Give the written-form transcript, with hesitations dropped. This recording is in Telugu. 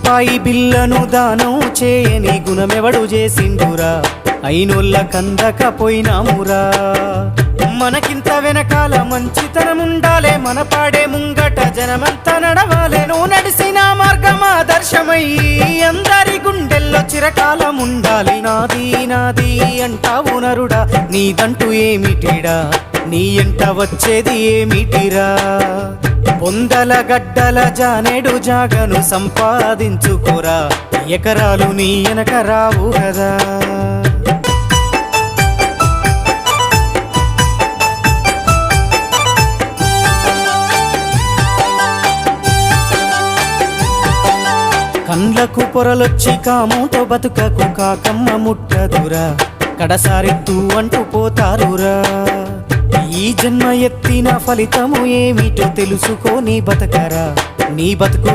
రూపాయి బిల్లను దానం చేయని గుణమెవడు చేసిండురా అయినోళ్ళ కందకపోయినామురా మనకింత వెనకాల మంచితనముండాలే మన పాడే ముంగట జనమంతా నడవాలే నువ్వు నడిసిన మార్గం ఆదర్శమయ్యి అందరి గుండెల్లో చిరకాలముండాలి నాది నాది అంటావు నరుడా నీదంటూ ఏమిటిడా నీ ఎంట వచ్చేది ఏమిటిరా పొందల గడ్డల జానేడు జాగను సంపాదించుకోరా ఎకరాలు నీ వెనక రావు కదా కండ్లకు పొరలొచ్చి కాముతో బతుకకు కాకమ్మ ముట్టదురా కడసారెత్తు అంటూ పోతారురా ఈ జన్మ ఎత్తిన ఫలితము ఏమిటో తెలుసుకో నీ బతకరా నీ బతుకు